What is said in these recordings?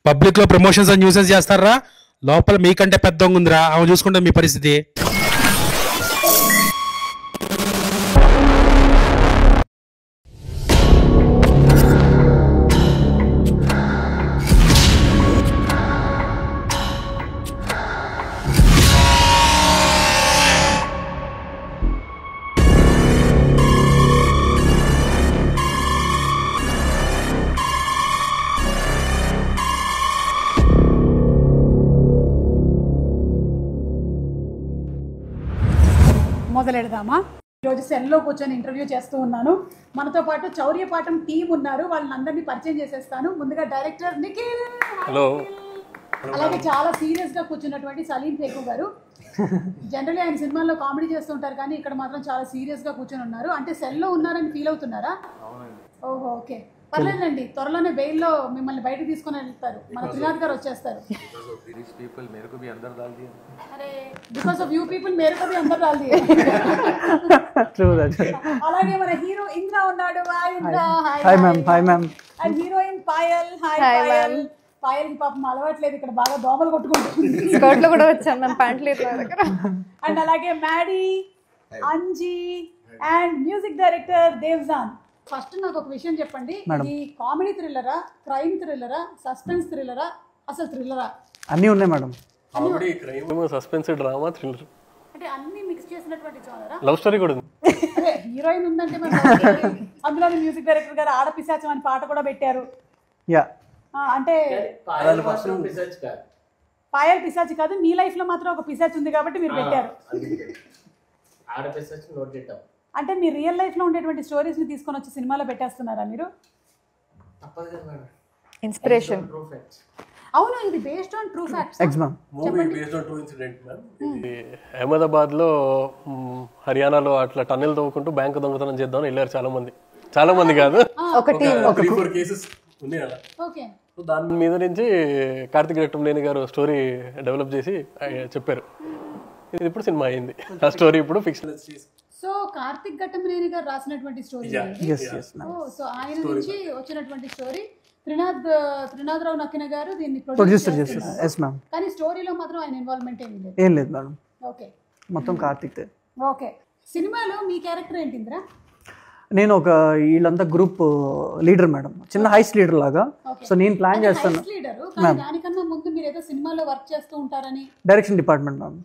Public లో promotions అని nuisance చేస్తారా, లోపల మీకంటే పెద్ద ఉందిరా, ఆమె చూసుకుంటే మీ పరిస్థితి. మొదలెడదామా? ఈరోజు సెల్లో కూర్చొని ఇంటర్వ్యూ చేస్తూ ఉన్నాను. మనతో పాటు చౌర్యపాఠం టీం ఉన్నారు, వాళ్ళని అందరినీ పరిచయం చేసేస్తాను. ముందుగా డైరెక్టర్ నిఖిల్, హలో. అలాగే చాలా సీరియస్ గా కూర్చున్నటువంటి సలీం ఫేకు గారు. జనరల్లీ ఆయన సినిమాల్లో కామెడీ చేస్తుంటారు, కానీ ఇక్కడ మాత్రం చాలా సీరియస్ గా కూర్చొని ఉన్నారు. అంటే సెల్లో ఉన్నారని ఫీల్ అవుతున్నారా? ఓహో, ఓకే, పర్లేదండి. త్వరలోనే బెయిల్లో మిమ్మల్ని బయటకు తీసుకొని వెళ్తారు, మన త్రినాథ్ గారు వచ్చేస్తారు. అరే, బికాస్ ఆఫ్ యూ పీపుల్ మేరే కో భీ అందర్ డాల్ దియే. అలాగే మన హీరో ఇంద్ర ఉన్నాడు. Hi Indra. Hi ma'am. Hi ma'am. And heroine Payal. Hi Payal. Payal కి పాపం అలవాట్లేదు, ఇక్కడ బాగా దోమలు కొట్టుకుంటుంది. స్కర్ట్ లో కూడా వచ్చాను మ్యామ్, ప్యాంట్ లేదు నా దగ్గర. అండ్ అలాగే Maddy, Anji and music director Devjohn. First నాకు ఒక విషయం చెప్పండి, ఇది కామెడీ థ్రిల్లరా, క్రైమ్ థ్రిల్లరా, సస్పెన్స్ థ్రిల్లరా, అసలు థ్రిల్లరా? అన్నీ ఉన్నాయి మేడం. Comedy, crime, suspense, drama, thriller, అంటే అన్ని మిక్స్ చేసినటువంటి జోనరా? లవ్ స్టోరీ కూడా ఉంది. అదే హీరోయిన్ ఉందంటే అందులోని మ్యూజిక్ డైరెక్టర్ గారు ఆడపిశాచం అని పాట కూడా పెట్టారు. యా, అంటే పాయల్ పిశాచి కాదు, మీ లైఫ్ లో మాత్రం ఒక పిశాచి ఉంది కాబట్టి మీరు పెట్టారు. అంటే మీ రియల్ లైఫ్ లో ఉండేటువంటి స్టోరీస్ ని తీసుకొని వచ్చి సినిమాలో పెట్టేస్తున్నారా మీరు? ఇన్స్పిరేషన్. అవును, ఇది based on true facts. Movie based on true incident ma'am. ఇది అహ్మదాబాద్ లో హర్యానాలో అట్లా టన్నెల్ తవ్వుకుంటూ బ్యాంకు దొంగతనం చేద్దామని వెళ్ళారు చాలా మంది కాదు, ఒక టీం, 3-4 కేసెస్ ఉన్నాయి అలా. ఓకే, దాని మీద నుంచి కార్తిక్ రెట్టంనేని గారు స్టోరీ డెవలప్ చేసి చెప్పారు. ఇది ఇప్పుడు సినిమా అయింది. ఆ స్టోరీ ఇప్పుడు ఫిక్షన్. సో కార్తిక్ ఘట్టమనేని గారు రాసినటువంటి స్టోరీ. సో ఆయన నుంచి వచ్చినటువంటి స్టోరీ. త్రినాథరావు నక్కిన గారు దీన్ని ప్రొడ్యూసర్ చేస్తున్నారు, కానీ స్టోరీలో మాత్రం ఆయన ఇన్వాల్వ్మెంట్ ఏం లేదు మేడం. ఓకే, మొత్తం కార్తిక్. ఓకే, సినిమాలో మీ క్యారెక్టర్ ఏంటి ఇంద్ర? నేను ఒక వీళ్ళంతా గ్రూప్ లీడర్ మేడం, చిన్న హైస్ లీడర్ లాగా. సో నేను ప్లాన్ చేస్తాను. దానికన్నా ముందు మీరు ఏదో సినిమాలో వర్క్ చేస్తూ ఉంటారని. Direction department ma'am.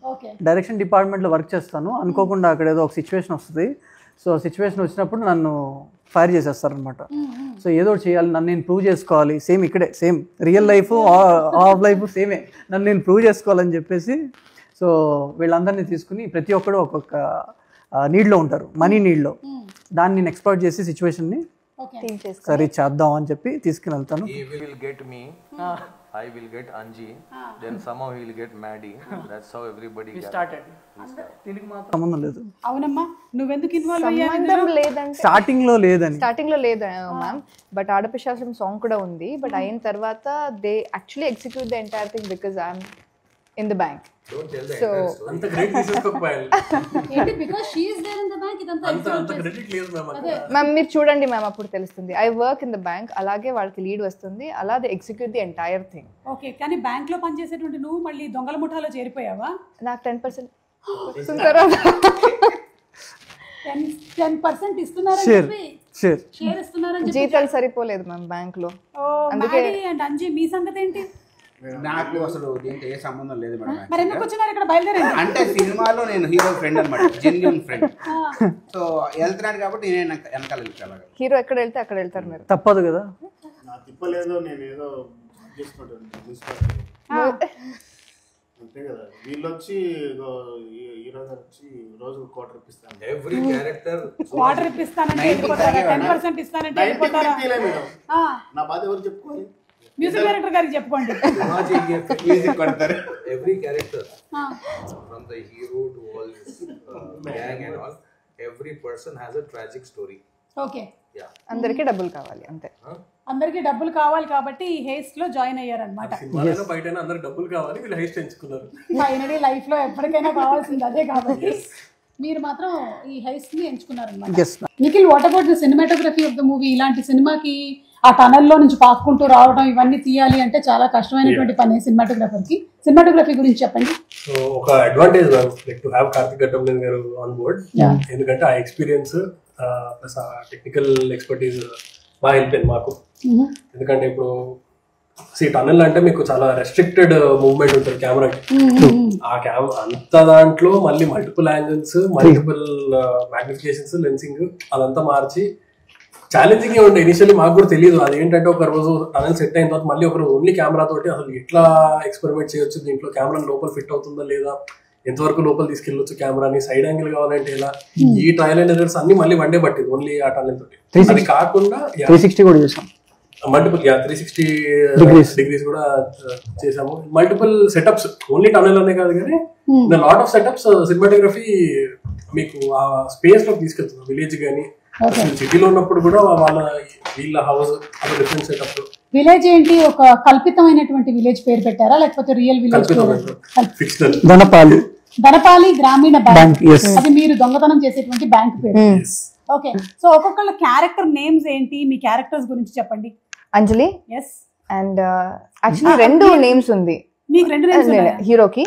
డైరెక్షన్ డిపార్ట్మెంట్లో వర్క్ చేస్తాను. అనుకోకుండా అక్కడ ఏదో ఒక సిచ్యువేషన్ వస్తుంది. సో సిచ్యువేషన్ వచ్చినప్పుడు నన్ను ఫైర్ చేసేస్తారనమాట. సో ఏదో ఒకటి చేయాలి, నన్ను నేను ప్రూవ్ చేసుకోవాలి. సేమ్ ఇక్కడే, same real life of life సేమే, నన్ను నేను ప్రూవ్ చేసుకోవాలని చెప్పేసి సో వీళ్ళందరినీ తీసుకుని ప్రతి ఒక్కరు ఒక్కొక్క నీడ్లో ఉంటారు, మనీ నీడ్లో. దాన్ని నేను ఎక్స్ప్లోర్ చేసి సిచ్యువేషన్ని సరే చేద్దాం అని చెప్పి తీసుకుని వెళ్తాను. I will get Anji, then somehow he will get Maddie. That's how everybody started. సంబంధం లేదు. అవునమ్మా, నువ్వెందుకు ఇన్వాల్వ్ అయ్యావు? సంబంధం లేదంటే స్టార్టింగ్ లో లేదు మ్యామ్, బట్ ఆడపిశాచం సాంగ్ కూడా ఉంది. బట్ అయిన తర్వాత they actually execute the entire thing because I'm in the bank. Don't tell the so anta great తీసుకోకపోయాలి ఏంటి because she is there in the bank ఇదంతా అంత క్రెడిట్ లేదు మ్యామ్. మ్యామ్ మీరు చూడండి మ్యామ్, అప్పుడు తెలుస్తుంది. I work in the bank, అలాగే వాళ్ళకి లీడ్ వస్తుంది, అలా they execute the entire thing. Okay, కానీ బ్యాంక్ లో పనిచేసేటువంటి నువ్వు మళ్ళీ దొంగల ముఠాలో చేరిపోయావా? నాకు 10% వస్తుంటారా? 10% ఇస్తున్నారని చెప్పి షేర్ ఇస్తున్నారని చెప్పి జీతాలు సరిపోలేదు మ్యామ్ బ్యాంక్ లో. అందుకే అండ్ అంజీ మీ సంగతి ఏంటి? నాకు అసలు దీంట్లో ఏ సంబంధం లేదు మేడం. మరి ఎందుకు వచ్చినారు ఇక్కడ బయలుదేరారు? అంటే సినిమాలో నేను హీరో ఫ్రెండ్ అనమాట, జెన్యూన్ ఫ్రెండ్. సో వెళ్తున్నాడు కాబట్టి నేను వెనకాల వెళ్తాను. హీరో ఎక్కడ వెళ్తే అక్కడ వెళ్తారు మీరు, తప్పదు కదా. నా తిప్పలేదు, నేను ఏదో చేసుకుంటాను అంతే కదా. వీళ్ళు వచ్చి హీరో గారు వచ్చి రోజు క్వార్టర్ ఇప్పిస్తాను. Every character క్వార్టర్ ఇప్పిస్తానంటే వెళ్ళిపోతారా? 10% ఇస్తానంటే వెళ్ళిపోతారా? నా బాధ ఎవరు చెప్పుకోవాలి? మ్యూజిక్ డైరెక్టర్ గారికి చెప్పుకోండి. మ్యూజిక్ కొడతారు. Every character from the hero to all this gang and all, every person has a tragic story. Okay, అందరికీ డబ్బులు కావాలి అంతే. అందరికీ డబ్బులు కావాలి కాబట్టి ఈ హెయిస్ట్ లో జాయిన్ అయ్యారనమాట. బయట అందరికి డబ్బులు కావాలి, వీళ్ళు హెయిస్ట్ ఎంచుకున్నారు. ఫైనలీ లైఫ్ లో ఎప్పటికైనా కావాల్సింది అదే కాబట్టి మీరు మాత్రం ఈ హెయిస్ట్ ని ఎంచుకున్నారనమాట. Nikhil, what about the cinematography of the movie? ఇలాంటి సినిమాకి ఆ టనల్లో నుంచి పాక్కుంటూ రావడం ఇవన్నీ తీయాలి అంటే చాలా కష్టమైనటువంటి పని సినిమాటోగ్రఫర్కి. సినిమాటోగ్రఫీ గురించి చెప్పండి. సో ఒక advantage like to have Karthik Ghattamaneni గారు ఆన్ బోర్డ్, ఎందుకంటే ఆ ఎక్స్పీరియన్స్ ప్లస్ ఆ టెక్నికల్ ఎక్స్పర్టీజ్ బాగా హెల్ప్ అయింది మాకు. ఎందుకంటే ఇప్పుడు టనల్ అంటే మీకు చాలా రెస్ట్రిక్టెడ్ మూవ్మెంట్ ఉంటుంది కెమెరాకి. ఆ అంత దాంట్లో మళ్ళీ మల్టిపుల్ యాంగిల్స్, మల్టిపుల్ మ్యాగ్నిఫికేషన్స్, లెన్సింగ్ అదంతా మార్చి ఛాలెంజింగ్ గా ఉండే. ఇనిషియల్లీ మాకు కూడా తెలియదు అదేంటంటే ఒక రోజు టనల్ సెట్ అయిన తర్వాత మళ్ళీ ఒక రోజు ఓన్లీ కెమెరా తోటి అసలు ఎట్లా ఎక్స్పెరిమెంట్ చేయొచ్చు, దీంట్లో కెమెరా లోపల ఫిట్ అవుతుందా లేదా, ఎంతవరకు లోపల తీసుకెళ్ళొచ్చు కెమెరాని, సైడ్ యాంగిల్ కావాలంటే ఎలా, ఈ ట్రయల్ అండ్ ఎర్రర్స్ అన్ని మళ్ళీ వన్ డే పట్టింది ఓన్లీ ఆ టనల్ తోటి. అది కాకుండా 360 కూడా చేసాం, మల్టిపుల్ 360 డిగ్రీస్ కూడా చేసాము. మల్టిపుల్ సెటప్స్ ఓన్లీ టనల్ అనే కాదు కానీ లాట్ ఆఫ్ సెటప్స్. సినిమాటోగ్రఫీ మీకు ఆ స్పేస్ లో తీసుకెళ్తుంది, విలేజ్ కానీ సిటీలో ఉన్నప్పుడు కూడా వీళ్ళ హౌస్ అది డిఫరెంట్ సెటప్. విలేజ్ ఏంటి, ఒక కల్పితమైనటువంటి విలేజ్ పేరు పెట్టారా లేకపోతే రియల్ విలేజ్? ధనపాలి గ్రామీణ బ్యాంక్, అది మీరు దొంగతనం చేసేటువంటి బ్యాంక్ పేరు. ఓకే, సో ఒక్కొక్కళ్ళ క్యారెక్టర్ నేమ్స్ ఏంటి, మీ క్యారెక్టర్స్ గురించి చెప్పండి. అంజలి అండ్ యాక్చువల్లీ 2 నేమ్స్ ఉంది మీకు, 2 నేమ్స్ హీరోకి,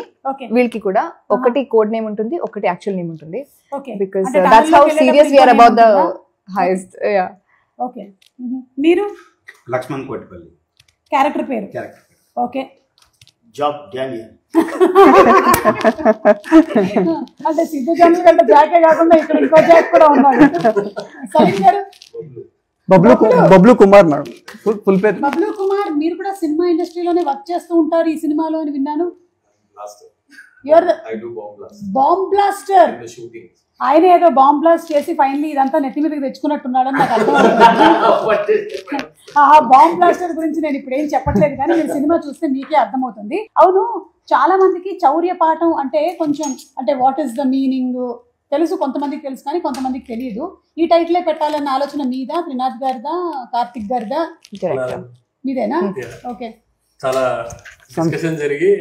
వీళ్ళకి కూడా. ఒకటి కోడ్ నేమ్ ఉంటుంది, ఒకటి యాక్చువల్ నేమ్ ఉంటుంది. Because that's how serious we are about the highest. Yeah, okay. మీరు లక్ష్మణ్ కోటిపల్లి క్యారెక్టర్ పేరు. Okay, Job Daniel. అంటే సిద్ధు జనరల్ కంటే జాకే కాకుండా ఇక్కడ ఇంకో జాక్ కూడా ఉన్నాడు. సలీం గారు బబ్లు కుమార్ మేడం, ఫుల్ పేరు బబ్లు కుమార్. మీరు కూడా సినిమా ఇండస్ట్రీలోనే వర్క్ చేస్తూ ఉంటారు ఈ సినిమాలో అని విన్నాను. Bomb blaster. ఆయన ఏదో బాంబ్ బ్లాస్ట్ చేసి ఫైనలీ ఇదంతా నెత్తి మీదకి తెచ్చుకున్నట్టున్నాడని నాకు అర్థమవుతుంది. ఆ బాంబ్ బ్లాస్టర్ గురించి నేను ఇప్పుడు ఏం చెప్పట్లేదు కానీ మీరు సినిమా చూస్తే మీకే అర్థమవుతుంది. అవును, చాలా మందికి చౌర్య పాఠం అంటే కొంచెం అంటే వాట్ ఈస్ ద మీనింగ్ తెలుసు, కొంతమందికి తెలుసు కానీ కొంతమందికి తెలియదు. ఈ టైటిలే పెట్టాలన్న ఆలోచన మీద త్రినాథ్ గారిదా, కార్తిక్ గారిదా? మీదేనా? ఓకే, చాలా డిస్కషన్ జరిగి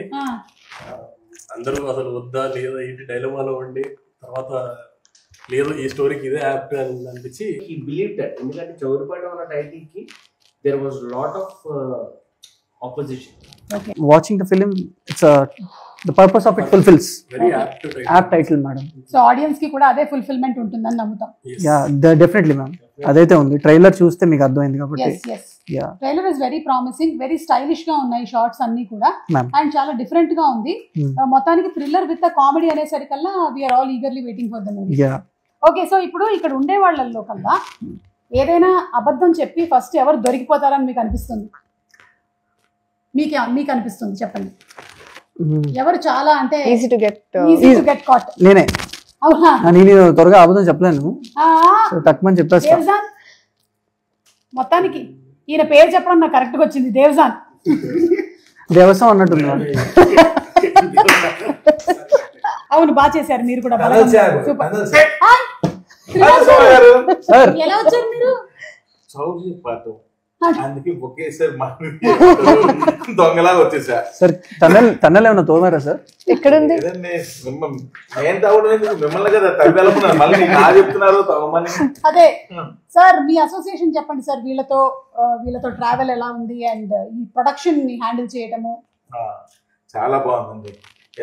అందరూ అసలు వద్దా లేదా ఏంటి డైలమాలో ఉండి తర్వాత లేదు ఈ స్టోరీకి ఇదే యాప్ట్ అని అనిపించి he believed that ఎందుకంటే చౌరిపాట ఉన్న టైటిల్ కి there was lot of opposition. Okay, watching the film, it's the purpose of it fulfills. very apt title madam. So audience కి కూడా అదే ఫుల్ఫిల్మెంట్ ఉంటుందని నమ్ముతాం. yeah, definitely ma'am. అదైతే ఉంది, ట్రైలర్ చూస్తే మీకు అర్థమైంది కాబట్టి. yes, trailer is very promising, very stylish గా ఉన్నాయి షార్ట్స్ అన్ని కూడా, అండ్ చాలా డిఫరెంట్ గా ఉంది. మొత్తానికి థ్రిల్లర్ విత్ కామెడీ అనేసరికల్లా we are all eagerly waiting for the movie. Okay, so ఇప్పుడు ఇక్కడ ఉండే వాళ్ళల్లో కల్లా ఏదైనా అబద్ధం చెప్పి ఫస్ట్ ఎవరు దొరికిపోతారని మీకు అనిపిస్తుంది? మీకు అనిపిస్తుంది చెప్పండి, ఎవరు చాలా అంటే ఈజీ టు గెట్ కాట్? నేనే. అవునా? నేను త్వరగా అబద్ధం చెప్పలేను, తక్కువ చెప్పేస్తా. మొత్తానికి ఈయన పేరు చెప్పడం నాకు కరెక్ట్ గా వచ్చింది, దేవజాన్. దేవసం అన్నట్టుంది. అవును, బాగా చేశారు మీరు కూడా. ఎలా వచ్చారు మీరు? అందుకే ఒకేసారి దొంగలా వచ్చేసా సార్. టన్నల్ ఏమన్నా తోమారా సార్? ఎక్కడుంది? నేను తవ్వడం మిమ్మల్ని కదా తవ్వేళ్ళకున్నాను, మళ్ళీ నా చెప్తున్నారు తవ్వమని. అదే సార్, మీ అసోసియేషన్ చెప్పండి సార్, వీళ్ళతో ట్రావెల్ ఎలా ఉంది అండ్ ఈ ప్రొడక్షన్ ని హ్యాండిల్ చేయటము? చాలా బాగుందండి,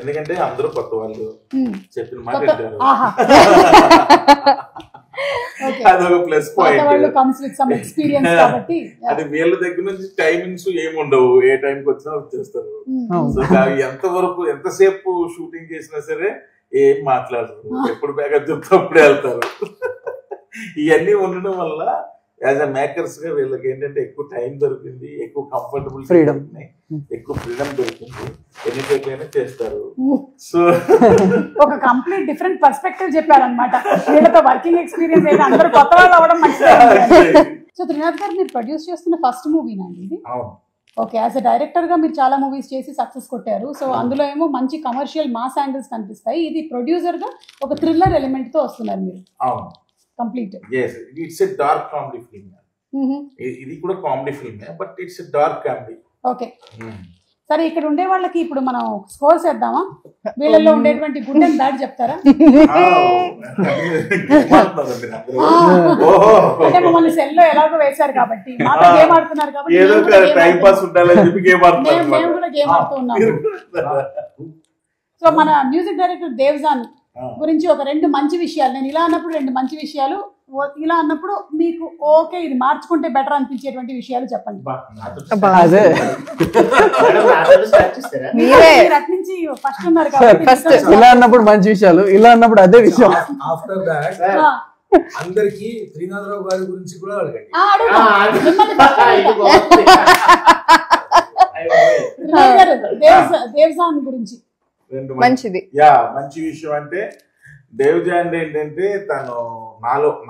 ఎందుకంటే అందరూ కొత్త వాళ్ళు, చెప్పిన మాట వింటారు. అదొక ప్లస్ పాయింట్. అది వీళ్ళ దగ్గర నుంచి టైమింగ్స్ ఏముండవు, ఏ టైంకి వచ్చినా వచ్చేస్తారు. సో ఎంతవరకు ఎంతసేపు షూటింగ్ చేసినా సరే ఏం మాట్లాడరు, ఎప్పుడు బ్యాకప్ చెప్తే అప్పుడే వెళ్తారు. ఇవన్నీ ఉండడం వల్ల యాజ్ అ మేకర్స్ గా వీళ్ళకి ఏంటంటే ఎక్కువ టైం దొరికింది, ఎక్కువ కంఫర్టబుల్ ఫ్రీడమ్, ఎక్కువ ఫ్రీడమ్ దొరికింది, ఎన్ని సేపు చేస్తారు. సో ఒక కంప్లీట్ డిఫరెంట్ పర్స్పెక్టివ్ చెప్పారనమాట. వీళ్ళతో వర్కింగ్ ఎక్స్పీరియన్స్ అయితే అందరూ కొత్త వాళ్ళు అవ్వడం మంచిది. సో త్రినాథ్ గారు, మీరు ప్రొడ్యూస్ చేస్తున్న ఫస్ట్ మూవీనా ఇది? ఓకే, యాజ్ అ డైరెక్టర్ గా మీరు చాలా మూవీస్ చేసి సక్సెస్ కొట్టారు. సో అందులో ఏమో మంచి కమర్షియల్ మాస్ యాంగిల్స్ కనిపిస్తాయి, ఇది ప్రొడ్యూసర్ గా ఒక థ్రిల్లర్ ఎలిమెంట్ తో వస్తున్నారు మీరు. Complete it's a dark comedy film. ఇది కూడా comedy film, but it's a dark comedy. Okay, సరే ఇక్కడ ఉండే వాళ్ళకి ఇప్పుడు మనం స్కోర్స్ వేద్దామా? వీళ్ళల్లో ఉండేటువంటి గుడ్ అండ్ బ్యాడ్ చెప్తారా? అంటే మమ్మల్ని సెల్లో ఎలాగో వేశారు కాబట్టి మాతో గేమ్ ఆడుతున్నారు కాబట్టి మేము కూడా గేమ్ ఆడుతూ ఉన్నాము. సో మన మ్యూజిక్ డైరెక్టర్ దేవ్జాన్ గురించి ఒక 2 మంచి విషయాలు, నేను ఇలా అన్నప్పుడు 2 మంచి విషయాలు, ఇలా అన్నప్పుడు మీకు ఓకే ఇది మార్చుకుంటే బెటర్ అనిపించేటువంటి విషయాలు చెప్పండి. నుంచి ఫస్ట్ ఉన్నారు కాబట్టి ఇలా అన్నప్పుడు మంచి విషయాలు, ఇలా అన్నప్పుడు అదే విషయం. ఆఫ్టర్ దాట్ అందరికి శ్రీనాథరావు గారి గురించి కూడా అడగండి. దేవ్జాన్ గురించి మంచిది. మంచి విషయం అంటే దేవ్జాన్ ఏంటంటే తను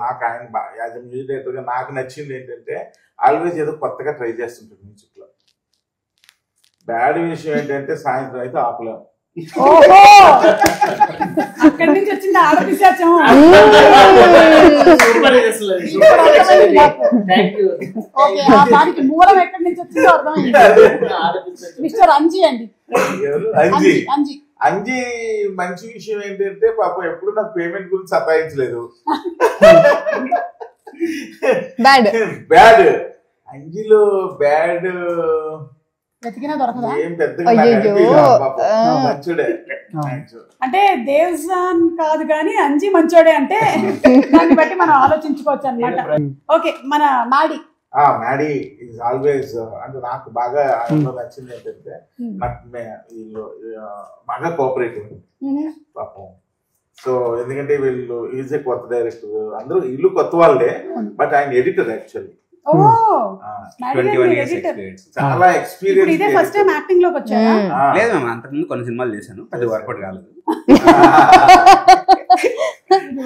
నాకు ఆయన యాజ్ ఎ మ్యూజిక్ డైరెక్టర్ గా నాకు నచ్చింది ఏంటంటే ఆల్వేస్ ఏదో కొత్తగా ట్రై చేస్తుంటాడు మ్యూజిక్ లో. బ్యాడ్ విషయం ఏంటంటే సాయంత్రం అయితే ఆపలేము. అక్కడి నుంచి వచ్చింది ఆడపిశాచం. దానికి మూలం ఎక్కడి నుంచి వచ్చిందో అర్థమైంది. మిస్టర్ అంజీ అండి. అంజీ మంచి విషయం ఏంటంటే పాపం ఎప్పుడు నాకు పేమెంట్ గురించి సతాయించలేదు. బ్యాడ్ అంజీలో బ్యాడ్ ఏం పెద్దగా మంచుడే. అంటే దేవ్జాన్ కాదు కానీ అంజీ మంచోడే అంటే దాన్ని బట్టి మనం ఆలోచించుకోవచ్చు అన్నమాట. ఓకే మన మాడి ఈజ్ ఆల్వేస్ అంటే నాకు బాగా నచ్చింది ఏంటంటే నాకు వీళ్ళు బాగా కోఆపరేటివ్ పాపం. సో ఎందుకంటే వీళ్ళు ఈజ్ ఏ కొత్త డైరెక్టర్, అందరూ ఇల్లు కొత్త వాళ్ళే, బట్ ఆయన ఎడిటర్ యాక్చువల్లీ. చాలా ఎక్స్పీరియన్స్. ఫస్ట్ టైం యాక్టింగ్ లోకి వచ్చారా? లేదు మ్యామ్, అంతకుముందు కొన్ని సినిమాలు చేశాను, అది వర్కౌట్ కాలేదు.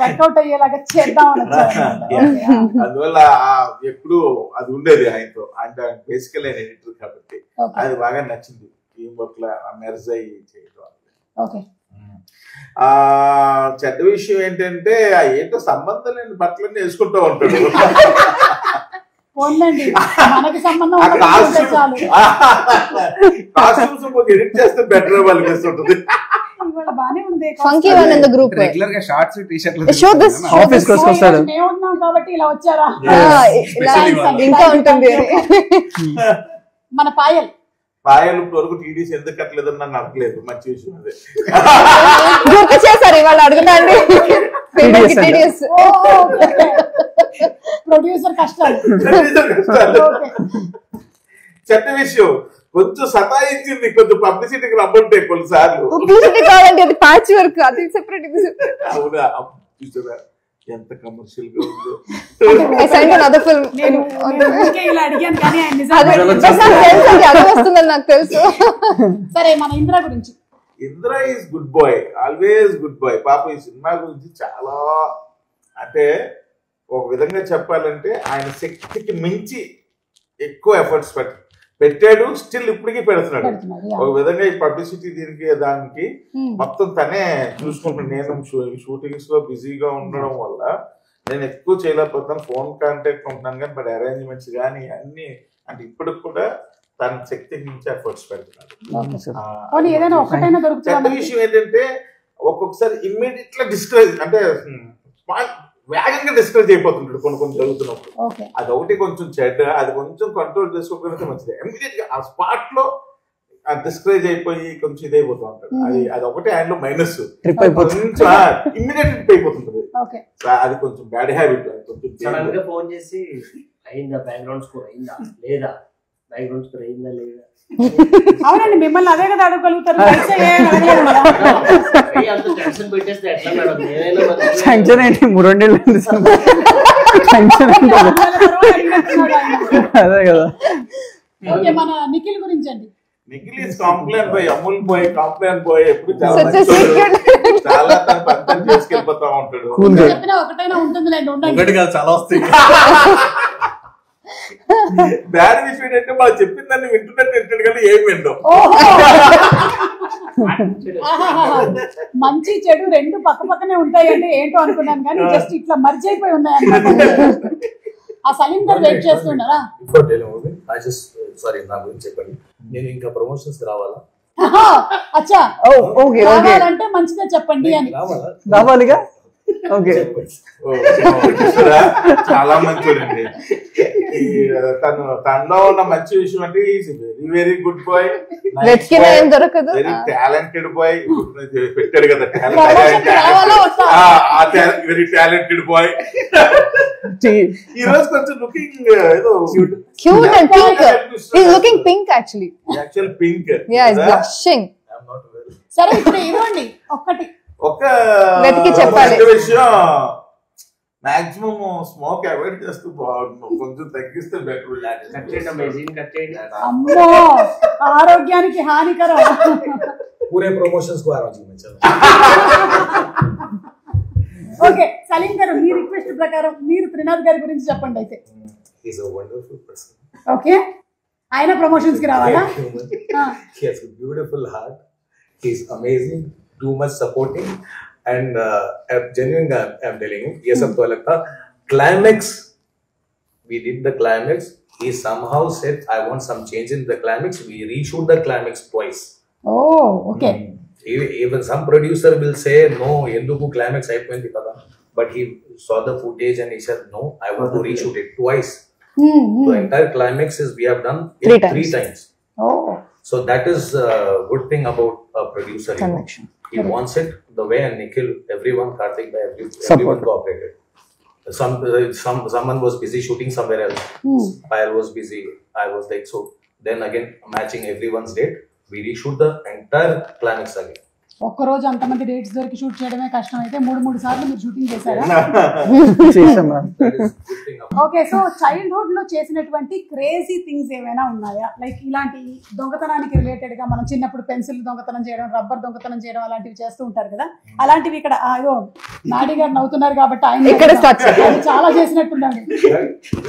వర్కౌట్ అయ్యేలాగా చేద్దాం. అందువల్ల ఎప్పుడు అది ఉండేది ఆయనతో. అంటే బేసికల్ ఆయన ఎడిటర్ కాబట్టి అది బాగా నచ్చింది. టీం వర్క్ లో మెర్జ్ అయ్యి చేయడం. చెడ్డ విషయం ఏంటంటే ఏంటో సంబంధం లేని బట్టలన్నీ వేసుకుంటూ ఉంటాడు. మనకి సంబంధం ఎడిట్ చేస్తే బెటర్ వాళ్ళకి ఉంటుంది. బానే ఉంది. రెగ్యులర్ గా షార్ట్స్ టీ షర్ట్లు ఆఫీస్ కోసం వస్తారు. మేము ఉన్నాం కాబట్టి ఇలా వచ్చారా? ఇంకా ఉంటుంది. మన పాయల్ వరకు టీడీసీ ఎందుకు కట్టలేదని నన్ను అడగలేదు. మంచి విషయం అదే. గుర్తు చేశారు ఇవాళ అడుగుతాండి. ప్రొడ్యూసర్ కష్టాలు. చెత్త విషయం కొంచెం సతాయించింది, కొంచెం పబ్లిసిటీకి రమ్మంటే కొన్నిసార్లు. పబ్లిసిటీ కావాలంటే అది ప్యాచ్ వర్క్, అది సెపరేట్. అవునా? చూసారా ఎంత కమర్షియల్ గా ఉందో. వస్తుందని నాకు తెలుసు. సరే మన ఇంద్ర గురించి. Indra is good boy, always good boy. పాప ఈ సినిమా గురించి చాలా అంటే ఒక విధంగా చెప్పాలంటే ఆయన శక్తికి మించి ఎక్కువ ఎఫర్ట్స్ పెట్టాడు, స్టిల్ ఇప్పటికీ పెడుతున్నాడు. ఒక విధంగా ఈ పబ్లిసిటీ దీనికి దానికి మొత్తం తనే చూసుకుంటున్నాడు. నేను షూటింగ్స్ లో బిజీగా ఉండడం వల్ల నేను ఎక్కువ చేయలేకపోతున్నాను, ఫోన్ కాంటాక్ట్ ఉంటున్నాను కానీ, బట్ అరేంజ్మెంట్స్ కానీ అన్ని అంటే ఇప్పటికి కూడా తన శక్తికి మించి ఎఫర్ట్స్ పెడుతున్నాడు. చెడ్డ విషయం ఏంటంటే ఒక్కొక్కసారి ఇమ్మీడియట్ గా డిస్కరేజ్ అంటే వేగంగా డిస్కరేజ్ అయిపోతుంటాడు కొన్ని జరుగుతున్నప్పుడు. అదొకటి కొంచెం చెడ్డ, అది కొంచెం కంట్రోల్ చేసుకోకపోతే మంచిది. ఇమ్మీడియట్ గా ఆ స్పాట్ లో డిస్కరేజ్ అయిపోయి కొంచెం ఇదైపోతూ ఉంటాడు. అది ఒకటి ఆయనలో మైనస్. ఇమ్మీడియట్ ట్రిప్ అయిపోతుంటది, అది కొంచెం బ్యాడ్ హ్యాబిట్. కొంచెం ఫోన్ చేసి అయిందా, బ్యాక్గ్రౌండ్ స్కోర్ అయిందా లేదా, బ్యాక్గ్రౌండ్ స్కోర్ అయిందా లేదా. అవునండి, మిమ్మల్ని అదే కదా అడగగలుగుతారు. పెట్టేస్తే ఎట్లా మేడం? టెన్షన్ ఏంటి? 3 నెలలు అదే కదా. ఓకే మన నిఖిల్ గురించి అండి. Nikhil is complaint boy, Amul boy, complaint boy. ఎప్పుడు చాలా తన చేసుకెళ్ళిపోతా ఉంటాడు. ఒకటైనా ఉంటుందిలేండి, ఉండండి. చాలా వస్తాయి. బ్యాడ్ విషయం ఏంటంటే మనం చెప్పిన దాన్ని వింటున్నట్టు వింటాడు కానీ ఏం వింటాం. మంచి చెడు రెండు పక్క పక్కనే ఉంటాయండి ఏంటో అనుకున్నాను కానీ జస్ట్ ఇట్లా మర్జ్ అయిపోయి ఉన్నాయి. ఆ సలీం గారు వెయిట్ చేస్తున్నారా? సారీ, నా గురించి చెప్పండి. నేను ఇంకా ప్రమోషన్స్ రావాలా? అచ్చా ఓకే రావాలంటే మంచిదే చెప్పండి అని. రావాలిగా. ఓకే చాలా మంచోడండి. తనలో ఉన్న మంచి విషయం అంటే వెరీ వెరీ గుడ్ బాయ్, వెతికినా ఏం దొరకదు, వెరీ టాలెంటెడ్ బాయ్. పెట్టాడు కదా వెరీ టాలెంటెడ్ బాయ్. ఈ రోజు కొంచెం లుకింగ్ ఏదో cute and pink. He's looking pink actually. Actual pink. Yeah, he's blushing. సరే ఇప్పుడు ఇవ్వండి ఒక్కటి ఒక వెతికి చెప్పాలి విషయం, మాక్సిమం స్మోక్ అవాయిడ్ చేస్తూ బాగుంటుంది, కొంచెం తగ్గిస్తే బెటర్. అమ్మో ఆరోగ్యానికి హానికరం. పూరే ప్రమోషన్స్ को आ रहा हूं मैं. चलो ఓకే సలీం గారు మీ రిక్వెస్ట్ ప్రకారం మీరు త్రినాథ్ గారి గురించి చెప్పండి అయితే. he is a wonderful person. Okay ఆయన ప్రమోషన్స్ కి రావాలా? He has a beautiful heart. He is amazing, too much supporting, and genuine I'm telling you, ये सब तो अलग था. Climax, we did the climax. He somehow said, I want some change in the climax. We reshoot the climax twice. Oh, okay. Even some producer will say, no, enduku climax అయిపోయింది కదా. But he saw the footage and he said, no, I want to reshoot it twice. The entire climax is we have done it three times. Oh. So that is a good thing about a producer. He wants it the way, and Nikhil, everyone, Karthik, everyone cooperated. Someone was busy shooting somewhere else. Payal was busy. I was like, so then again matching everyone's date, we reshoot the entire climax again. ఒక్కరోజు అంతమంది dates దొరికి shoot చేయడమే కష్టం అయితే 3 సార్లు మీరు shooting చేశారా? Okay so childhood లో చేసినటువంటి క్రేజీ థింగ్స్ ఏమైనా ఉన్నాయా? లైక్ ఇలాంటి దొంగతనానికి రిలేటెడ్ గా మనం చిన్నప్పుడు పెన్సిల్ దొంగతనం చేయడం, రబ్బర్ దొంగతనం చేయడం అలాంటివి చేస్తూ ఉంటారు కదా, అలాంటివి ఇక్కడ మ్యాడీ గారు నవ్వుతున్నారు కాబట్టి ఆయన చాలా చేసినట్టున్నాడు.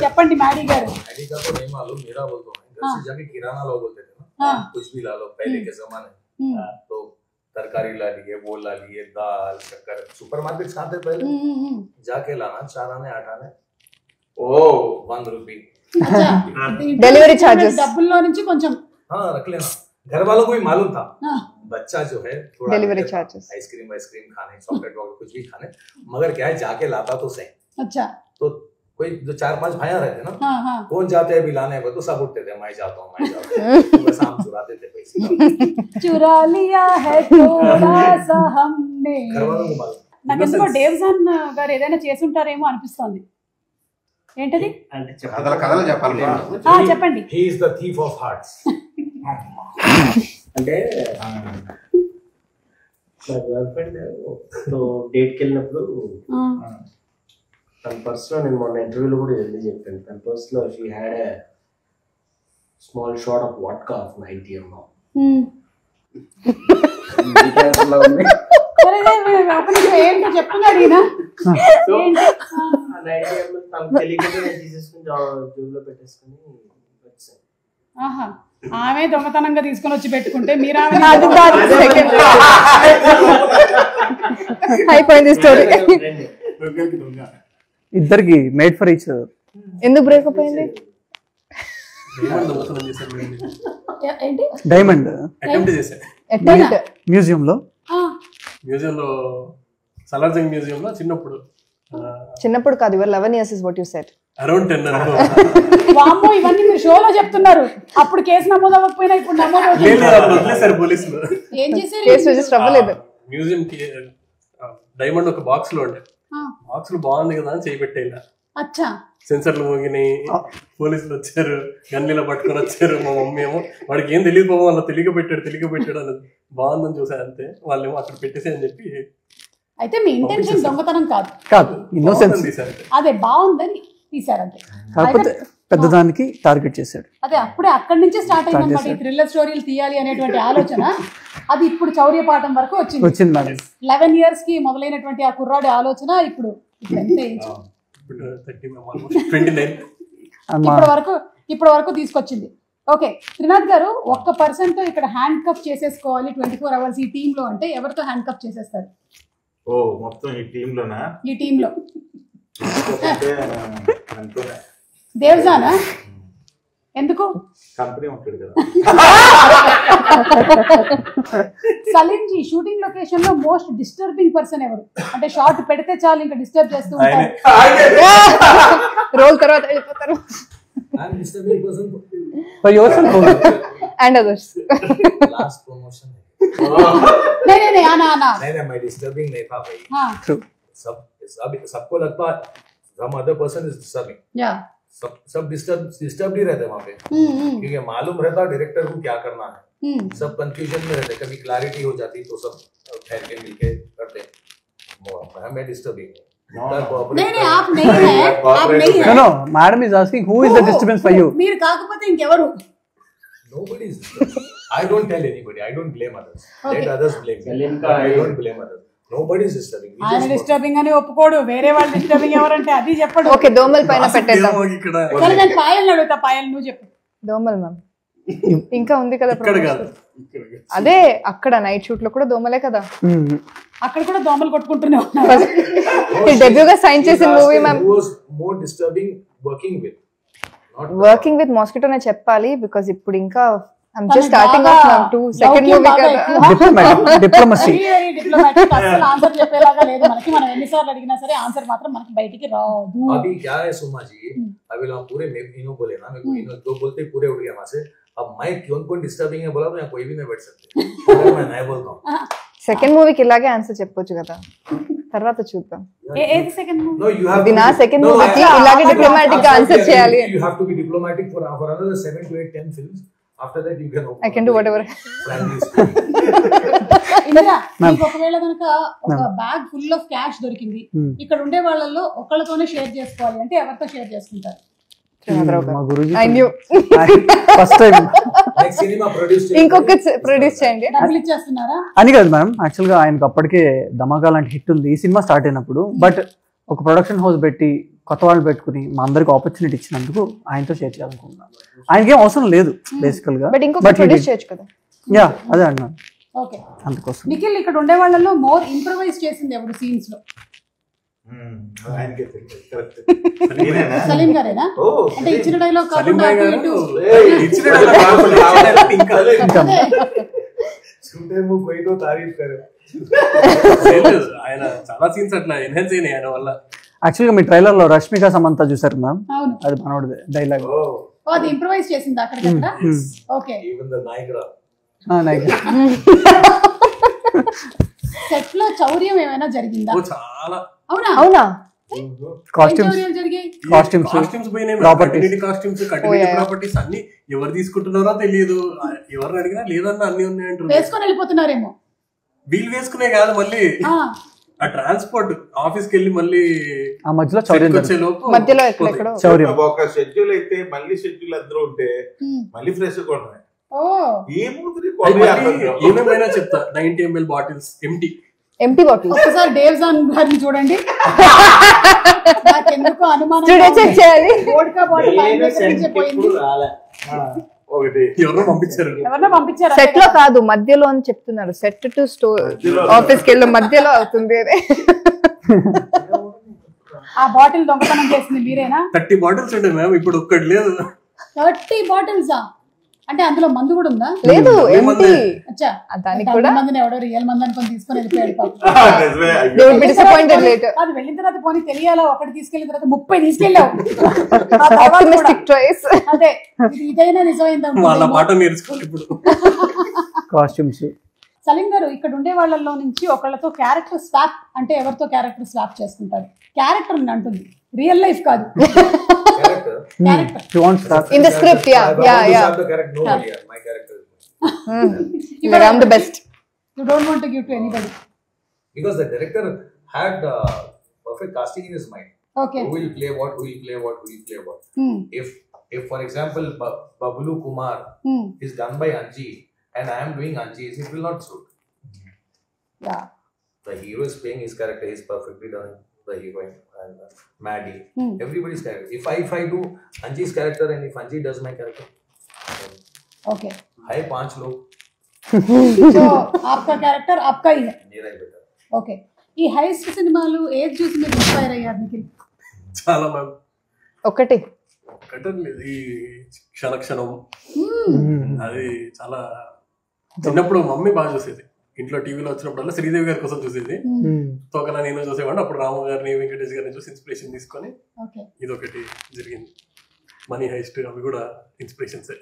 చెప్పండి మ్యాడీ గారు. तरकारी ला लिए, वो ला लिए, दाल शक्कर, सुपरमार्केट खाते पहले जाके लाना 4 आने 8 आने. ओ 1 रुपये डिलीवरी चार्जेस डब्बुల్లో నుంచి కొంచెం हाँ रख लेना. घर वालों को भी मालूम था बच्चा जो है थोड़ा डिलीवरी चार्जेस, आइसक्रीम खाने, चॉकलेट वगैरह कुछ भी खाने, मगर क्या है जाके लाता तो सही. अच्छा तो कोई जो 4-5 भाइयां रहते ना, कौन जाते हैं लाने को, तो सब उठते थे मैं जाता हूँ बस हम चुराते थे पैसे. चुरा लिया है थोड़ा सा हमने. నాకెందుకో డేవ్జన్ గారు ఏదైనా చేసుంటారేమో అనిపిస్తుంది. ఏంటది? కథలు చెప్పాలి. చెప్పండి. He is the thief of hearts. అంటే నా గర్ల్ ఫ్రెండ్ డేట్కి వెళ్ళినప్పుడు తన పర్సులో, నేను మొన్న ఇంటర్వ్యూలో కూడా వెళ్ళి చెప్పాను, తన పర్సులో she had a small shot of vodka of 90 ml. చెప్తున్నాడు ఈయన. తనకు తెలియకుండా నేను తీసేసుకుని జూబ్లో పెట్టేసుకుని వచ్చాను. ఆమె దొంగతనంగా తీసుకొని వచ్చి పెట్టుకుంటే మీరు అయిపోయింది స్టోరీ. ఇద్దరికి మేడ్ ఫర్ ఈచ్ అదర్. ఎందుకు బ్రేకప్ అయింది? డైమండ్ మ్యూజియంలో సలార్జంగ్ మ్యూజియంలో చిన్నప్పుడు కాదు, ఇవర్ 11 years is what you said. Around 10. వామ్మో ఇవన్నీ మీరు షోలో చెప్తున్నారు. అప్పుడు కేసు నమోదు అవ్వకపోయినా ఇప్పుడు నమోదు వదిలేసారు పోలీసులు. ఏం చేశారు? కేసు రిజిస్టర్ అవ్వలేదు. మ్యూజియం కి డైమండ్ ఒక బాక్స్ లో ఉండే, బాక్స్ లో బాగుంది కదా అని చేయబెట్టేలా. అచ్చా సెన్సర్లు మోగినాయి, పోలీసులు వచ్చారు, గన్నిలో పట్టుకొని వచ్చారు. మా మమ్మీ ఏమో వాడికి ఏం తెలియదు బాబు, వాళ్ళ తెలియక పెట్టాడు అని బాగుందని చూసా అంతే. వాళ్ళేమో అక్కడ పెట్టేసి అని చెప్పి. అయితే మీ ఇంటెన్షన్ దొంగతనం కాదు, ఇన్నోసెన్స్. అదే బాగుందని తీసారంటే. కాకపోతే పెద్దదానికి టార్గెట్ చేశాడు. అదే అప్పుడే అక్కడి నుంచే స్టార్ట్ అయిందన్నమాట ఈ థ్రిల్లర్ స్టోరీలు తీయాలి అనేటువంటి ఆలోచన. అది ఇప్పుడు చౌర్యపాఠం వరకు వచ్చింది. 11 years కి మొదలైనటువంటి ఆ కుర్రాడి ఆలోచన ఇప్పుడు ఇప్పటి వరకు తీసుకొచ్చింది. ఓకే త్రినాథ్ గారు, 1% ఇక్కడ హ్యాండ్ కప్ చేసేసుకోవాలి 24 hours ఈ టీమ్ లో అంటే ఎవరితో హ్యాండ్ కప్ చేసేస్తారు? ఓ మొత్తం ఈ టీమ్ లోనా? ఈ టీమ్ లో దేవ్జానా ఎందుకు? కంపెనీ ఉంటాడు కదా. సలీం జీ షూటింగ్ లొకేషన్ లో మోస్ట్ డిస్టర్బింగ్ పర్సన్ ఎవరు? అంటే షార్ట్ పెడితే చాలు ఇంకా డిస్టర్బ్ చేస్తూ ఉంటారు. రోల్ తర్వాత వెళ్ళిపోతారు. I'm disturbing person For yourself only. And others. last promotion. नहीं आना नहीं मैं disturbing नहीं था भाई. हाँ True. सबको लगता है some other person is disturbing. या सब डिस्टर्ब ही रहते वहाँ पे, क्योंकि मालूम रहता डायरेक्टर को क्या करना है. सब कंफ्यूजन में रहते, कभी क्लैरिटी हो जाती तो सब ठहर के मिलके करते. मैं डिस्टर्बिंग नहीं आप नहीं है, आप नहीं है. No, madam is asking who is the disturbance for you. మీరు కాకపోతే ఇంకెవరు? Nobody is disturbing. I don't tell anybody. I don't blame others. Let others blame me. I don't blame others. Nobody is disturbing. ఆయన disturbing అని ఒప్పుకోడు, వేరే వాళ్ళు disturbing ఎవరంటే అది చెప్పడు. ఓకే దోమల పైన పెట్టేద్దాం. సరే నేను పాయల్ అడుగుతా, పాయల్ నువ్వు చెప్పు. దోమలు మ్యామ్ ఇంకా ఉంది కదా అదే అక్కడ నైట్ షూట్ లో కూడా దోమలే కదా, అక్కడ కూడా దోమలు కొట్టుకుంటూనే ఉన్నారు. డెబ్యూగా సైన్ చేసిన movie ma'am. More disturbing working with mosquito నే చెప్పాలి, బికాజ్ ఇప్పుడు ఇంకా I'm just starting off now too. Second movie kada. Diplomacy. Very diplomatic. అసలు ఆన్సర్ చెప్పేలాగా లేదు మనకి. మనం ఎన్నిసార్లు అడిగినా సరే ఆన్సర్ మాత్రం మనకి బయటికి రాదు. अभी क्या है सुमा जी, अभी लोग पूरे इनो बोले ना, मेरे को इनो दो बोलते ही पूरे उड़ गया वहां से. अब मैं कौन डिस्टर्बिंग है बोला तो यहाँ कोई भी नहीं बैठ सकते. मैं नहीं बोलता हूँ. సెకండ్ మూవీకి ఇలాగే ఆన్సర్ చెప్పొచ్చు కదా, తర్వాత చూద్దాం. ఏది second movie? No, you have ఇది నా సెకండ్ మూవీకి ఇలాగే డిప్లొమాటిక్ గా ఆన్సర్ చేయాలి. You have to be diplomatic for another 7 to 8 10 films. After that you can open. I can do whatever. Indira, మీకు ఒకవేళ కనుక ఒక బ్యాగ్ ఫుల్ ఆఫ్ క్యాష్ దొరికింది, ఇక్కడ ఉండే వాళ్ళల్లో ఒకళ్ళతోనే షేర్ చేసుకోవాలి అంటే ఎవరితో షేర్ చేసుకుంటారు? I knew. First time Next cinema produced. ఇంకొక ప్రొడ్యూస్ చేయండి. డబ్బులు ఇచ్చేస్తున్నారా? అని కాదు మ్యామ్, యాక్చువల్ గా ఆయనకు అప్పటికే ధమాకా లాంటి హిట్ ఉంది ఈ సినిమా స్టార్ట్ అయినప్పుడు. బట్ ఒక ప్రొడక్షన్ హౌస్ పెట్టి కొత్త వాళ్ళు పెట్టుకుని మా అందరికి ఆపర్చునిటీ ఇచ్చినందుకు ఆయనతో షేర్ చేయాలనుకుంటున్నాను. ఆయనకేం అవసరం లేదు బేసికల్ గా, బట్ ఇంకొక ప్రొడ్యూస్ చేయొచ్చు కదా. యా అదే అన్నాను. ఓకే, అందుకోసం నిఖిల్ ఇక్కడ ఉండే వాళ్ళలో మోర్ ఇంప్రూవైజ్ చేసింది ఎవరు సీన్స్ లో? సలీం గారేనా? అంటే ఇచ్చిన డైలాగ్ కాకుండా అటు ఇటు कोई तो तारीफ करे. ఆయన చాలా సీన్స్ అట్లా ఎన్హాన్స్ అయినాయి ఆయన వల్ల. యాక్చువల్ గా మీ ట్రైలర్ లో రష్మిక సమంత చూసారు మ్యామ్, అవును అది మనోడిదే డైలాగ్. అది ఇంప్రూవైజ్ చేసింది అక్కడ. Okay, Even the Niagara. Set లో చౌర్యం ఏమైనా జరిగిందా? చాలా అవునా? అవునా? కాస్ట్యూమ్స్ జరిగాయి. కాస్ట్యూమ్స్ పోయినాయి, కమ్యూనిటీ కాస్ట్యూమ్స్, కంటిన్యూటీ ప్రాపర్టీస్ అన్ని ఎవరు తీసుకుంటున్నారో తెలియదు. ఎవరిని అడిగినా లేదన్న అన్ని ఉన్నాయంటారు. వేసుకొని వెళ్ళిపోతున్నారేమో. వీళ్ళు వేసుకునే కాదు, మళ్ళీ ఆ ట్రాన్స్పోర్ట్ ఆఫీస్ కి వెళ్ళి మళ్ళీ ఆ మధ్యలో చౌర్యం వచ్చే లోపు మధ్యలో ఎక్కడెక్కడో చౌర్యం. ఒక షెడ్యూల్ అయితే మళ్ళీ షెడ్యూల్ అందరూ ఉంటే మళ్ళీ ఫ్రెష్ కొనమే. ఏమేమైనా చెప్తా. 90 ml బాటిల్స్ ఎంటీ బాటిల్. ఒకసారి డేవ్ జాన్ గారిని చూడండి, నాకెందుకు అనుమానం. చెక్ చేయాలి. వోడ్కా బాటిల్ చెప్పిపోయింది. ఒకటి ఎవరో పంపించారు. ఎవరన్నా పంపించారు? సెట్ లో కాదు, మధ్యలో అని చెప్తున్నారు. సెట్ టు స్టోర్ ఆఫీస్ కి వెళ్ళి మధ్యలో అవుతుంది. ఆ బాటిల్ దొంగతనం చేసింది మీరేనా? 30 బాటిల్స్ ఉండే మ్యామ్, ఇప్పుడు ఒక్కటి లేదు. 30 బాటిల్సా? అంటే అందులో మందు కూడా ఉందా? లేదు, ఎంటీ. అచ్చా, దానికి కూడా మందుని ఎవడో రియల్ మందు అనుకొని తీసుకొని వెళ్ళిపోయాడు. అది వెళ్ళిన తర్వాత పోనీ తెలియాలా, ఒకటి తీసుకెళ్ళిన తర్వాత 30 తీసుకెళ్ళావు. అదే ఇదైనా నిజమైందా? వాళ్ళ మాట నేర్చుకోవాలి ఇప్పుడు. కాస్ట్యూమ్స్. సలీం గారు, ఇక్కడ ఉండే వాళ్ళలో నుంచి ఒకళ్ళతో క్యారెక్టర్ స్వాప్ అంటే ఎవరితో క్యారెక్టర్ స్వాప్ చేసుకుంటారు? క్యారెక్టర్ అంటుంది, రియల్ లైఫ్ కాదు. In the script, yeah. Nobody, my character. I'm the best. You don't want to give to anybody. Because the director had perfect casting in his mind. Okay. Who will play what, who will play what, who will play what. If for example, Bablu Kumar is done by Anji and I am doing Anji's, it will not suit. Yeah. The hero is playing his character, he is perfectly done. The heroine and Maddie, everybody's character. If I do Anji's character and if Anji does my character, okay. Hi 5 लोग. So आपका character आपका ही है. मेरा ही बेटा. Okay. ఈ heist సినిమాలు ఏది చూసి మీరు ఇన్స్పైర్ అయ్యారు నిఖిల్? చాలా మ్యామ్. ఒకటి ఈ క్షణక్షణం అది చాలా చిన్నప్పుడు మమ్మీ బాగా చూసేది. ఇంట్లో టీవీలో వచ్చినప్పుడల్లా శ్రీదేవి గారి కోసం చూసేది. తోకలా నేను చూసేవాడిని. అప్పుడు రాము గారిని వెంకటేష్ గారిని చూసి ఇన్స్పిరేషన్ తీసుకొని ఇదొకటి జరిగింది. మనీ హైస్ట్ అవి కూడా ఇన్స్పిరేషన్స్.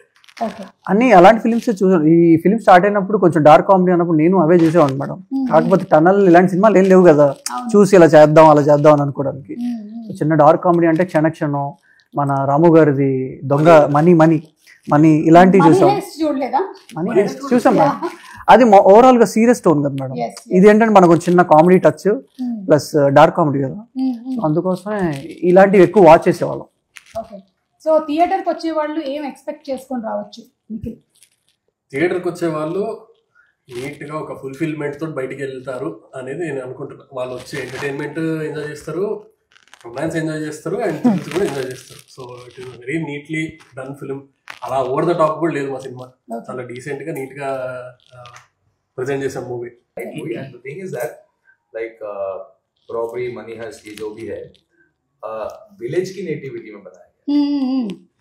అన్ని అలాంటి ఫిలిమ్స్ చూసాను. ఈ ఫిలిం స్టార్ట్ అయినప్పుడు కొంచెం డార్క్ కామెడీ అన్నప్పుడు నేను అవే చూసేవాడిని మేడం. కాకపోతే టనల్ ఇలాంటి సినిమాలు ఏం లేవు కదా చూసి ఇలా చేద్దాం అలా చేద్దాం అని అనుకోవడానికి. చిన్న డార్క్ కామెడీ అంటే క్షణక్షణం, మన రాము గారిది దొంగ మనీ ఇలాంటివి చూసాం. మనీ చూసాం మేడం. అది ఓవరాల్ గా సీరియస్ టోన్ కదా మేడం. ఇది ఏంటంటే మనకు చిన్న comedy touch plus dark comedy కదా, అందుకోసమే ఇలాంటివి ఎక్కువ వాచ్ చేసేవాళ్ళం. సో థియేటర్కి వచ్చే వాళ్ళు ఏం ఎక్స్పెక్ట్ చేసుకొని రావచ్చు? థియేటర్కి వచ్చే వాళ్ళు నీట్గా ఒక ఫుల్ఫిల్మెంట్ తోటి బయటికి వెళ్తారు అనేది నేను అనుకుంటున్నాను. వాళ్ళు వచ్చి ఎంటర్టైన్మెంట్ ఎంజాయ్ చేస్తారు, రొమాన్స్ ఎంజాయ్ చేస్తారు, అండ్ థ్రిల్స్ కూడా ఎంజాయ్ చేస్తారు. So it is very neatly done film. అలా ఓవర్ ద టాప్ కూడా లేదు మా సినిమా. చాలా డీసెంట్ గా నీట్ గా ప్రెజెంట్ చేసాం movie. And the thing is that like robbery, money heist, ये जो भी है विलेज की नेटिविटी में बताया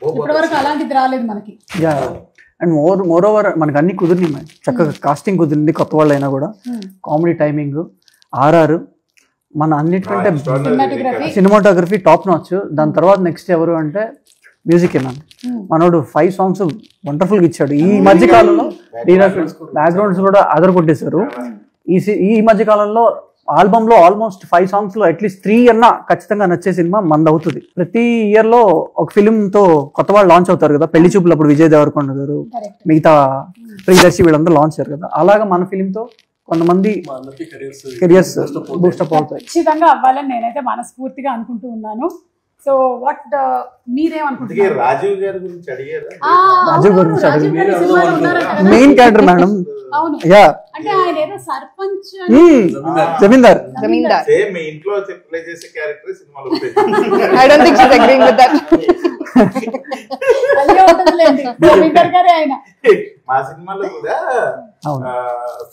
ఇప్పటివరకు అలాంటిది రాలేదు మనకి. అండ్ మోర్ ఓవర్ మనకు అన్ని కుదిరినాయి. చక్కగా కాస్టింగ్ కుదిరింది, కొత్త వాళ్ళు అయినా కూడా. కామెడీ టైమింగ్, ఆర్ఆర్, మన అన్నిటికంటే సినిమాటోగ్రఫీ టాప్ నాచ్. దాని తర్వాత నెక్స్ట్ ఎవరు అంటే మ్యూజిక్ ఏనా మనోడు 5 songs వండర్ఫుల్ గా ఇచ్చాడు. ఈ మధ్య కాలంలో బ్యాక్గ్రౌండ్స్ కూడా అదర్ కొట్టేశారు. ఈ మధ్య కాలంలో ఆల్బమ్ లో ఆల్మోస్ట్ 5 songs లో అట్లీస్ట్ 3 అన్నా ఖచ్చితంగా నచ్చే సినిమా మంది అవుతుంది. ప్రతి ఇయర్ లో ఒక ఫిలిం తో కొత్త వాళ్ళు లాంచ్ అవుతారు కదా. పెళ్లి చూపులు అప్పుడు విజయ్ దేవరకొండ గారు, మిగతా ప్రియదర్శి వీళ్ళందరూ లాంచ్ అయ్యారు కదా. అలాగా మన ఫిలిం తో కొంతమంది కెరియర్స్ బూస్టప్ అవుతాయి. ఖచ్చితంగా అవ్వాలని నేనైతే మనస్ఫూర్తిగా అనుకుంటూ ఉన్నాను. సో వాట్ మీరేమనుకుంటున్నారు? రాజీవ్ గారి గురించి అడిగారు. రాజీవ్ గురించి అడిగారు. Main character madam. అవును, యా, అంటే ఆయన ఏదో సర్పంచ్ జమీందార్ సేమ్ మీ ఇంట్లో ప్లే చేసే క్యారెక్టర్ సినిమాలో I don't think she's agreeing with that. అయ్యో ఉంటుందిలేండి, జమీందార్ గారే ఆయన. మా సినిమాలో కూడా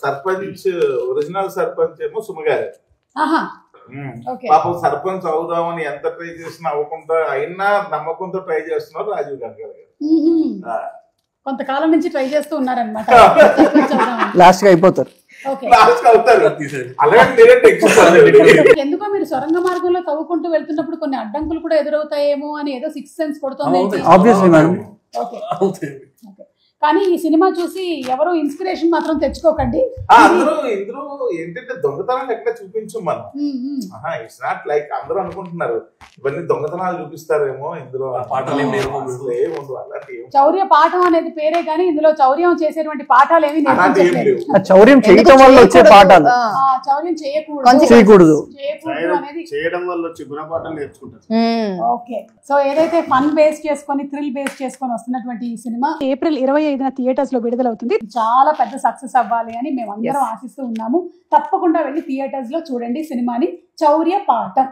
సర్పంచ్, ఒరిజినల్ సర్పంచ్ ఏమో సుమగారు. పాపం సర్పంచ్ అవుదామని ఎంత ట్రై చేసినా అవ్వకుండా అయినా నమ్మకంతో ట్రై చేస్తున్నారు రాజీవ్ గాంధీ గారు. కొంతకాలం నుంచి ట్రై చేస్తూ ఉన్నారనమాట. లాస్ట్ గా అయిపోతారు. ఎందుకో మీరు సొరంగ మార్గంలో తవ్వుకుంటూ వెళ్తున్నప్పుడు కొన్ని అడ్డంకులు కూడా ఎదురవుతాయేమో అని ఏదో 6th సెన్స్ కొడుతుంది. కానీ ఈ సినిమా చూసి ఎవరు ఇన్స్పిరేషన్ మాత్రం తెచ్చుకోకండి. అందరూ ఇందులో ఏంటంటే దొంగతనాలు ఎక్కడ చూపించం మనం. ఇట్స్ నాట్ లైక్ అందరూ అనుకుంటున్నారు ఇవన్నీ దొంగతనాలు చూపిస్తారేమో. ఇందులో పాఠాలు చౌర్య పాఠం అనేది పేరే కానీ ఇందులో చౌర్యం చేసేటువంటి పాఠాలు ఏమి చౌర్యం చేయడం వల్ల వచ్చే పాఠాలు, చౌర్యం చేయకూడదు అనేది చేయడం వల్ల వచ్చే గుణపాఠాలు నేర్చుకుంటారు. ఓకే, సో ఏదైతే ఫన్ బేస్ చేసుకొని థ్రిల్ బేస్ చేసుకొని వస్తున్నటువంటి ఈ సినిమా ఏప్రిల్ 25న థియేటర్స్ లో విడుదలవుతుంది. చాలా పెద్ద సక్సెస్ అవ్వాలి అని మేము అందరం ఆశిస్తూ ఉన్నాము. తప్పకుండా వెళ్ళి థియేటర్స్ లో చూడండి సినిమాని, చౌర్య పాఠం.